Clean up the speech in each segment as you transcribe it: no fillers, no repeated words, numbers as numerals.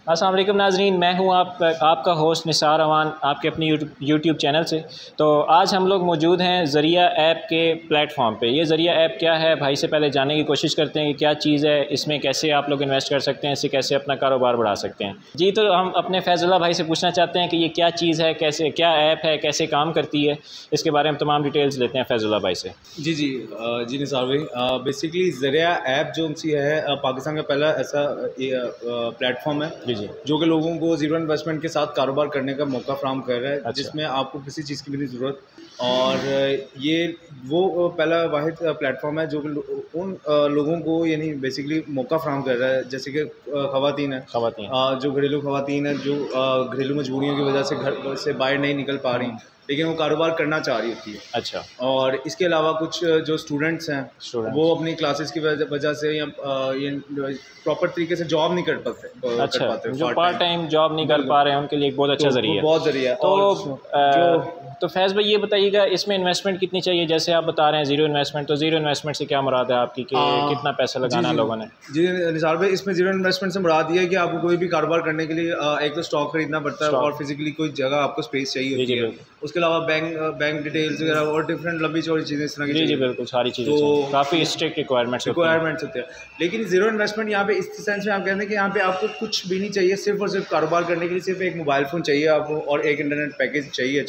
अस्सलाम वालेकुम नाज़रीन, मैं हूं आपका होस्ट निसार अवान आपके अपनी यूट्यूब चैनल से। तो आज हम लोग मौजूद हैं ज़रिया ऐप के प्लेटफॉर्म पे। ये ज़रिया ऐप क्या है भाई से पहले जानने की कोशिश करते हैं कि क्या चीज़ है, इसमें कैसे आप लोग इन्वेस्ट कर सकते हैं, इससे कैसे अपना कारोबार बढ़ा सकते हैं। जी, तो हम अपने फैज़ुल्लाह भाई से पूछना चाहते हैं कि ये क्या चीज़ है, कैसे क्या ऐप है, कैसे काम करती है, इसके बारे में तमाम डिटेल्स लेते हैं फैज़ुल्लाह भाई से। जी निसार भाई, बेसिकली ज़रिया ऐप जो सी है पाकिस्तान का पहला ऐसा प्लेटफॉर्म है जी जो कि लोगों को ज़ीरो इन्वेस्टमेंट के साथ कारोबार करने का मौका फ़राहम कर रहा है। अच्छा। जिसमें आपको किसी चीज़ की भी नहीं ज़रूरत, और ये वो पहला वाहिद प्लेटफॉर्म है जो कि उन लोगों को यानी बेसिकली मौका फ़राहम कर रहा है, जैसे कि ख़वातीन है, जो घरेलू ख़वातीन है, जो घरेलू मजबूरियों की वजह से घर से बाहर नहीं निकल पा रही, लेकिन वो कारोबार करना चाह रही होती है। अच्छा। और इसके अलावा कुछ जो स्टूडेंट्स हैं वो अपनी क्लासेस की वजह से या प्रॉपर तरीके से जॉब नहीं कर पाते। अच्छा, जो पार्ट टाइम जॉब नहीं कर पा रहे हैं उनके लिए एक बहुत अच्छा ज़रिया है। बहुत ज़रिया। तो फैज़ भाई ये बताइएगा, इसमें इन्वेस्टमेंट कितनी चाहिए? जैसे आप बता रहे हैं ज़ीरो इन्वेस्टमेंट, तो ज़ीरो इन्वेस्टमेंट से क्या मुराद है आपकी कि कितना पैसा लगाना है लोगों ने? जी निसार भाई, इसमें ज़ीरो इन्वेस्टमेंट से मुराद ये है कि आपको कोई भी कारोबार करने के लिए एक तो स्टॉक खरीदना पड़ता है और फिजिकली कोई जगह आपको स्पेस चाहिए होती है। उसके अलावा बैंक डिटेल्स वगैरह और डिफरेंट लंबी चौड़ी चीज़ें इस तरह की। जी बिल्कुल, सारी चीज़ें तो काफ़ी स्ट्रिक्ट रिक्वायरमेंट्स होते हैं। लेकिन ज़ीरो इन्वेस्टमेंट यहाँ पे इस सेंस में आप कहते हैं कि यहाँ पे आपको कुछ भी नहीं चाहिए, सिर्फ और सिर्फ कारोबार करने के लिए सिर्फ एक मोबाइल फ़ोन चाहिए आपको और एक इंटरनेट पैकेज चाहिए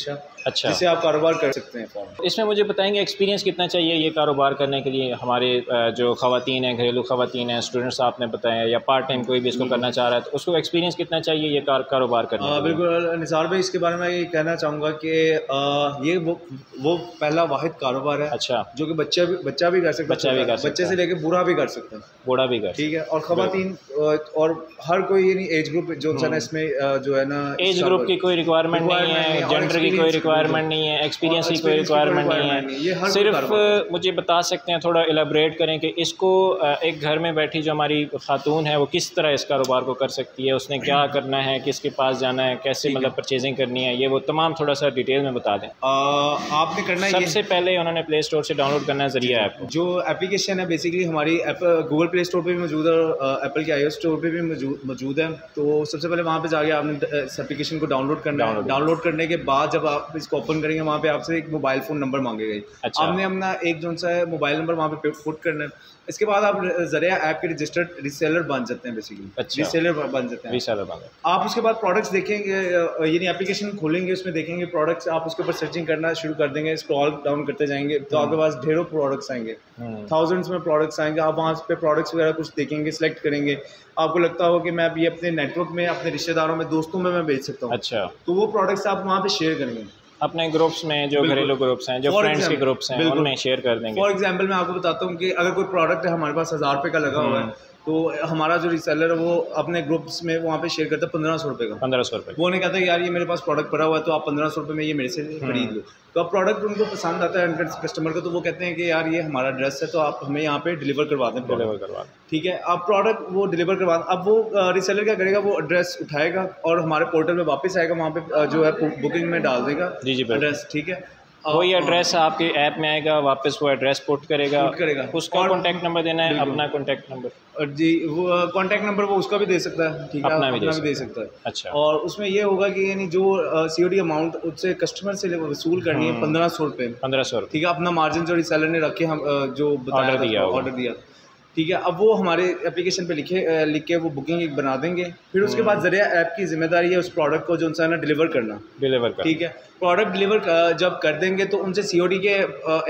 अच्छा, जिससे आप कारोबार कर सकते हैं। इसमें मुझे बताएंगे एक्सपीरियंस कितना चाहिए ये कारोबार करने के लिए? हमारे जो ख़वातीन हैं, घरेलू ख़वातीन हैं, स्टूडेंट्स आपने बताया, या पार्ट टाइम कोई भी इसको करना चाह रहा है, तो उसको एक्सपीरियंस कितना चाहिए ये कारोबार करने के लिए? बिल्कुल निसार भाई, इसके बारे में ये कहना चाहूँगा कि ये वो पहला वाहिद कारोबार है अच्छा, जो कि बच्चा भी कर सकता है, बच्चे से लेकर बूढ़ा भी कर सकता है, बूढ़ा भी कर, ठीक है। और ख़वातीन और हर कोई यानी एज ग्रुप जो है ना, इसमें जो है ना, एज ग्रुप की कोई रिक्वायरमेंट नहीं है, जेंडर की कोई रिक्वायरमेंट नहीं है, एक्सपीरियंस की कोई रिक्वायरमेंट नहीं है। सिर्फ मुझे बता सकते हैं, थोड़ा एलाबरेट करें कि इसको एक घर में बैठी जो हमारी खातून है वो किस तरह इस कारोबार को कर सकती है, उसने क्या करना है, किसके पास जाना है, कैसे मतलब परचेजिंग करनी है, ये वो तमाम थोड़ा सा डिटेल में बता दें। आपने करना है, सबसे पहले उन्होंने प्ले स्टोर से डाउनलोड करना है ज़रिया ऐप। जो एप्लीकेशन है बेसिकली हमारी गूगल प्ले स्टोर पे भी मौजूद है और एप्पल के iOS स्टोर पे भी मौजूद है। तो सबसे पहले वहाँ पे जाके आपने इस एप्लीकेशन को डाउनलोड करना है। डाउनलोड करने के बाद जब आप इसको ओपन करेंगे, वहाँ पे आपसे एक मोबाइल फ़ोन नंबर मांगेगा। अच्छा। आपने अपना एक जो सा है मोबाइल नंबर वहाँ पे पुट करना है। इसके बाद आप ज़रिया ऐप के रजिस्टर्ड रीसेलर बन जाते हैं बेसिकली। अच्छा। रीसेलर बन जाते हैं, रीसेलर बन। आप उसके बाद प्रोडक्ट्स देखेंगे, यानी एप्लीकेशन खोलेंगे, उसमें देखेंगे प्रोडक्ट्स, आप उसके ऊपर सर्चिंग करना शुरू कर देंगे, स्क्रॉल डाउन करते जाएंगे तो आपके पास ढेरों प्रोडक्ट्स आएंगे, थाउजेंड्स में प्रोडक्ट्स आएंगे। आप वहाँ पे प्रोडक्ट्स वगैरह कुछ देखेंगे, सिलेक्ट करेंगे। आपको लगता हो कि मैं अभी अपने नेटवर्क में, अपने रिश्तेदारों में, दोस्तों में मैं बेच सकता हूँ, अच्छा, तो वो प्रोडक्ट्स आप वहाँ पे शेयर करेंगे अपने ग्रुप्स में, जो घरेलू ग्रुप्स हैं, जो फ्रेंड्स के ग्रुप्स हैं, उनमें शेयर कर देंगे। फॉर एग्जांपल मैं आपको बताता हूँ कि अगर कोई प्रोडक्ट है हमारे पास 1000 रुपये का लगा हुआ है, तो हमारा जो रीसेलर है वो अपने ग्रुप्स में वहाँ पे शेयर करता है 1500 रुपये का। 1500 रुपये। वो नहीं कहता यार ये मेरे पास प्रोडक्ट पड़ा हुआ है तो आप 1500 रुपये में ये मेरे से खरीद लो। तो अब प्रोडक्ट उनको पसंद आता है कस्टमर को, तो वो कहते हैं कि यार ये हमारा ड्रेस है तो आप हमें यहाँ पे डिलीवर करवा दें, डिलीवर करवा दें, ठीक है। अब प्रोडक्ट वो डिलीवर करवा, अब वो रीसेलर क्या करेगा, वो एड्रेस उठाएगा और हमारे पोर्टल में वापस आएगा, वहाँ पे जो है बुकिंग में डाल देगा एड्रेस, ठीक है। वही एड्रेस आपके ऐप में आएगा, वापस वो एड्रेस पुट करेगा, उसका कॉन्टैक्ट नंबर देना है, अपना कॉन्टैक्ट नंबर। जी, वो कॉन्टैक्ट नंबर वो उसका भी दे सकता है, ठीक है, अपना भी दे सकता है। अच्छा। और उसमें ये होगा कि यानी जो COD अमाउंट उससे कस्टमर से वसूल करनी है 1500 रुपये, 1500, ठीक है। अपना मार्जिन जो रिसेलर ने रखे, हम जो ऑर्डर दिया, ठीक है। अब वो हमारे एप्लीकेशन पे लिख के वो बुकिंग एक बना देंगे। फिर उसके बाद ज़रिया ऐप की जिम्मेदारी है उस प्रोडक्ट को जो उनसे ना डिलीवर करना, ठीक है। प्रोडक्ट डिलीवर जब कर देंगे तो उनसे COD के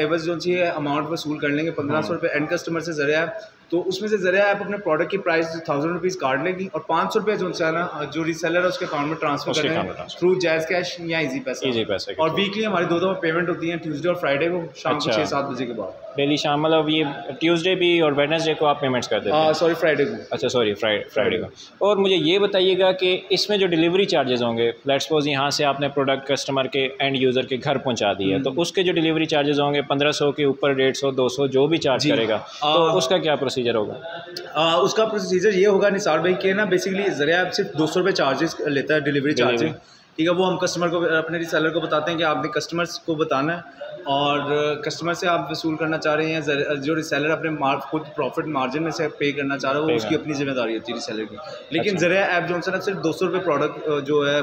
एवज जो है अमाउंट वसूल कर लेंगे 1500 रुपये एंड कस्टमर से ज़रिया। तो उसमें से ज़रिया ऐप अपने प्रोडक्ट की प्राइस 1000 रुपीज़ काट लेगी और 500 रुपये जो है ना जो रीसेलर है उसके अकाउंट में ट्रांसफर करेंगे थ्रू जैज़ कैश या इजी पैसा। और वीकली हमारी 2 दफ़ा पेमेंट होती है, ट्यूसडे और फ्राइडे को शाम को 6-7 बजे के बाद, डेली शाम, मतलब ये ट्यूसडे भी और वेडनेसडे को आप पेमेंट्स कर देते हैं? सॉरी फ्राइडे को। अच्छा, सॉरी फ्राइडे को। और मुझे ये बताइएगा कि इसमें जो डिलीवरी चार्जेस होंगे, लेट्स सपोज यहाँ से आपने प्रोडक्ट कस्टमर के एंड यूज़र के घर पहुँचा दिया, तो उसके जो डिलीवरी चार्जेस होंगे 1500 के ऊपर 150, 200 जो भी चार्ज करेगा, तो उसका क्या प्रोसीजर होगा? उसका प्रोसीजर ये होगा निसार भाई कि ना बेसिकली ज़रिया ऐप सिर्फ 200 रुपये चार्जेस लेता है, डिलीवरी चार्जेस, ठीक है। वो हम कस्टमर को, अपने रीसेलर को बताते हैं कि आपने कस्टमर्स को बताना है और कस्टमर से आप वसूल करना चाह रहे हैं, जो रिसेलर अपने खुद प्रॉफिट मार्जिन में से पे करना चाह रहा है वो उसकी अपनी जिम्मेदारी होती है रिसेलर की। लेकिन ज़रिया ऐप जो है सिर्फ 200 रुपये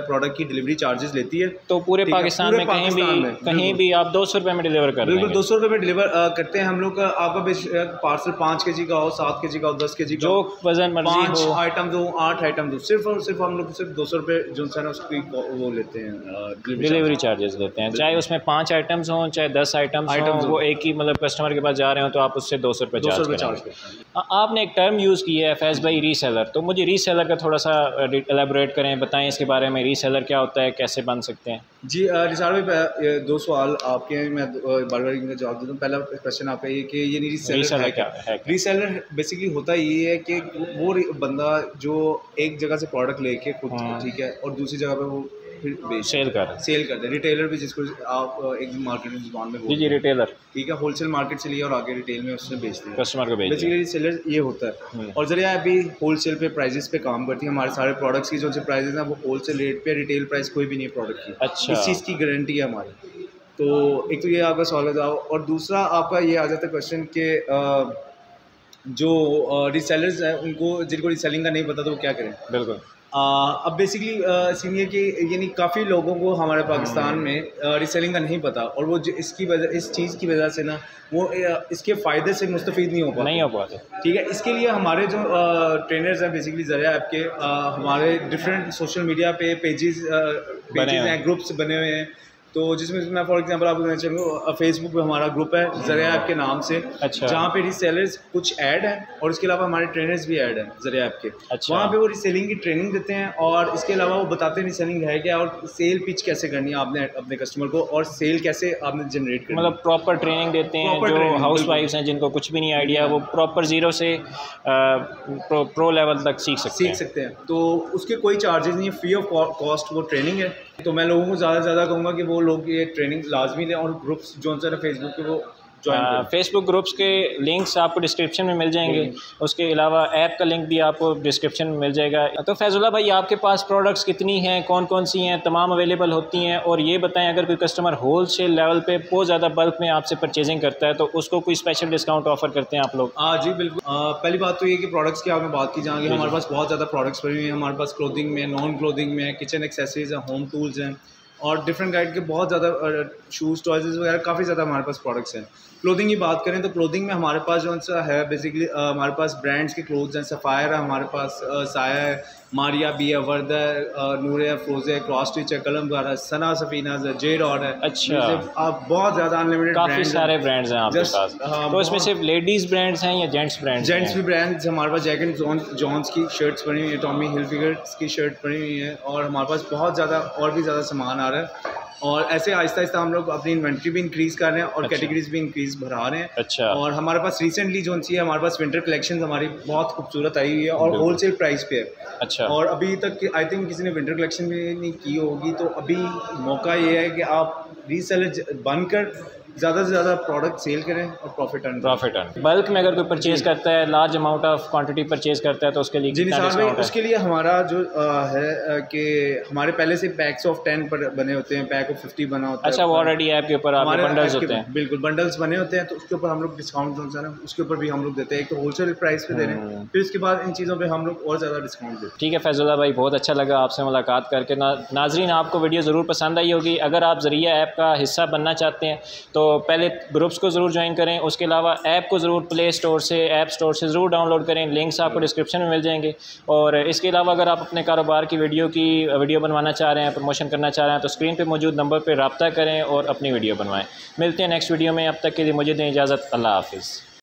प्रोडक्ट की डिलीवरी चार्जेस लेती है। तो पूरे पाकिस्तान में कहीं भी आप 200 रुपये में डिलीवर कर, बिल्कुल 200 रुपये में डिलीवर करते हैं हम लोग। आपका पार्सल 5 kg का हो, 7 kg का हो, 10 kg का, जो वजन मर्जी हो, 5 आइटम दो, 8 आइटम दो, सिर्फ और सिर्फ हम लोग सिर्फ 200 रुपये जो है ना उसकी वो लेते हैं, डिलीवरी चार्जेस लेते हैं। चाहे उसमें 5 आइटम्स हों चाहे 10 आइटम्स हों, वो एक ही मतलब कस्टमर के पास जा रहे हो तो आप उससे 200 रुपये चार्ज करेंगे। आपने एक टर्म यूज़ किया है फैज़ भाई, रीसेलर। तो मुझे रीसेलर का थोड़ा सा एलेबोरेट करें, बताएं इसके बारे में। रीसेलर क्या होता है, कैसे बन सकते हैं? जी रिसार भाई, 2 सवाल आपके मैं बार बार इनका जवाब देता हूँ। पहला क्वेश्चन आपका ये कि ये रीसेलर है क्या? रीसेलर बेसिकली होता ये है कि वो बंदा जो एक जगह से प्रोडक्ट लेके खुद, ठीक है, और दूसरी जगह पे वो फिर सेल करते हैं। रिटेलर भी जिसको आप एक मार्केट में जुबान में जी रिटेलर, ठीक है, होलसेल मार्केट से लिया और आगे रिटेल में उससे बेचते हैं, कस्टमर को बेचते हैं। बेसिकली सेलर ये होता है। और ज़रिया अभी होलसेल पे प्राइजेस पे काम करती है। हमारे सारे प्रोडक्ट्स की जो से प्राइजेस हैं वो होलसेल रेट पे, रिटेल प्राइस कोई भी नहीं है प्रोडक्ट की। अच्छा, इस चीज़ की गारंटी है हमारी। तो एक तो ये आपका सवाल है, और दूसरा आपका ये आ जाता है क्वेश्चन के जो रीसेलर्स हैं उनको, जिनको रीसेलिंग का नहीं पता तो वो क्या करें। बिल्कुल। अब बेसिकली सीन ये कि यानी काफ़ी लोगों को हमारे पाकिस्तान में रीसेलिंग का नहीं पता, और वो इसकी वजह, इस चीज़ की वजह से ना वो इसके फ़ायदे से मुस्तफ़ीद नहीं हो पाते। ठीक है, इसके लिए हमारे जो ट्रेनर्स हैं बेसिकली ज़रिया ऐप के, हमारे डिफरेंट सोशल मीडिया पे पेजेस हैं, ग्रुप्स बने हुए हैं। तो जिसमें मैं फॉर एग्जांपल आपको कहना चाहूँगा, फेसबुक पे हमारा ग्रुप है ज़रिया ऐप के नाम से। अच्छा। जहाँ पे रीसेलर्स कुछ ऐड हैं और इसके अलावा हमारे ट्रेनर्स भी ऐड हैं ज़रिया ऐप के। अच्छा। वहाँ पे वो रीसेलिंग की ट्रेनिंग देते हैं, और इसके अलावा वो बताते हैं रीसेलिंग है क्या, और सेल पिच कैसे करनी है आपने अपने कस्टमर को, और सेल कैसे आपने जनरेट करनी है। मतलब प्रॉपर ट्रेनिंग देते हैं। जो हाउस वाइफ्स हैं जिनको कुछ भी नहीं आइडिया, वो प्रॉपर ज़ीरो से प्रो लेवल तक सीख सकते हैं। तो उसके कोई चार्जेस नहीं है, फ्री ऑफ कॉस्ट वो ट्रेनिंग है। तो मैं लोगों को ज़्यादा से ज़्यादा कहूँगा कि वो लोग ये ट्रेनिंग लाजमी लें, और ग्रुप्स जो है फेसबुक के वो फेसबुक ग्रुप्स के लिंक्स आपको डिस्क्रिप्शन में मिल जाएंगे। उसके अलावा ऐप का लिंक भी आपको डिस्क्रिप्शन में मिल जाएगा। तो फैज़ुल्लाह भाई, आपके पास प्रोडक्ट्स कितनी हैं, कौन कौन सी हैं, तमाम अवेलेबल होती हैं? और ये बताएं, अगर कोई कस्टमर होल सेल लेवल पे बहुत ज़्यादा बल्क में आपसे परचेजिंग करता है तो उसको कोई स्पेशल डिस्काउंट ऑफर करते हैं आप लोग? जी बिल्कुल। पहली बात तो ये कि प्रोडक्ट्स की आपने बात की जाएंगे, हमारे पास बहुत ज़्यादा प्रोडक्ट्स पड़े हुए हैं। हमारे पास क्लोथिंग में, नॉन क्लोथिंग में, किचन एक्सेसरीज हैं, होम टूल्स हैं, और डिफरेंट गाइड के बहुत ज़्यादा शूज़, टॉयज़ वगैरह काफ़ी ज़्यादा हमारे पास प्रोडक्ट्स हैं। क्लोथिंग की बात करें तो क्लोथिंग में हमारे पास जो सा है बेसिकली हमारे पास ब्रांड्स के क्लोथ्स हैं। सफ़ायर है हमारे पास, साया है, मारिया भी है, वर्दा है, नूर है, फ्रोज़ है, क्रॉस स्टिच है, कलम है, सना सफ़ीना है, जे डॉट है। अच्छा, आप बहुत ज़्यादा अनलिमिटेड काफ़ी सारे ब्रांड्स हैं आपके पास। तो इसमें सिर्फ लेडीज़ ब्रांड्स हैं या जेंट्स ब्रांड्स? जेंट्स भी ब्रांड्स हमारे पास, जैक एंड जॉन्स की शर्ट्स बनी हुई है, टॉमी हिलफिगर की शर्ट बनी हुई है, और हमारे पास बहुत ज़्यादा और भी ज़्यादा सामान आ रहा है। और ऐसे आहिस्ता आहिस्ता हम लोग अपनी इन्वेंट्री भी इंक्रीज़ कर रहे हैं और कैटेगरीज भी इंक्रीज़ बढ़ा रहे हैं। अच्छा। और हमारे पास रिसेंटली जो सी है, हमारे पास विंटर कलेक्शन हमारी बहुत खूबसूरत आई हुई है और होलसेल प्राइस पे है। अच्छा। और अभी तक आई थिंक किसी ने विंटर कलेक्शन भी नहीं की होगी, तो अभी मौका ये है कि आप रीसेलर बनकर ज़्यादा से ज़्यादा प्रोडक्ट सेल करें और प्रॉफिट अर्न। बल्क में अगर कोई परचेज़ करता है, large amount of quantity purchase करता है, तो उसके लिए कितना डिस्काउंट है? उसके लिए हमारा जो है कि हमारे पहले से पैक्स ऑफ 10 पर बने होते हैं, पैक ऑफ 50 बना होता है। अच्छा, वो ऑलरेडी ऐप के ऊपर हमारे बंडल्स होते हैं? बिल्कुल, बंडल्स बने होते हैं, तो उसके ऊपर हम लोग डिस्काउंट जो है ना उसके ऊपर भी हम लोग देते हैं। एक तो होलसेल प्राइस पे दे रहे हैं, फिर उसके बाद इन चीज़ों पर हम लोग और ज़्यादा डिस्काउंट देते हैं। ठीक है फैज़ुल्लाह भाई, बहुत अच्छा लगा आपसे मुलाकात करके। नाज़रीन, आपको वीडियो ज़रूर पसंद आई होगी। अगर आप ज़रिया ऐप का हिस्सा बनना चाहते हैं तो पहले ग्रुप्स को ज़रूर ज्वाइन करें। उसके अलावा ऐप को ज़रूर प्ले स्टोर से, ऐप स्टोर से ज़रूर डाउनलोड करें। लिंक्स आपको डिस्क्रिप्शन में मिल जाएंगे। और इसके अलावा अगर आप अपने कारोबार की वीडियो बनवाना चाह रहे हैं, प्रमोशन करना चाह रहे हैं, तो स्क्रीन पे मौजूद नंबर पर रब्ता करें और अपनी वीडियो बनवाएं। मिलते हैं नेक्स्ट वीडियो में, अब तक के लिए मुझे दें इजाज़त। अल्लाह हाफ़िज़।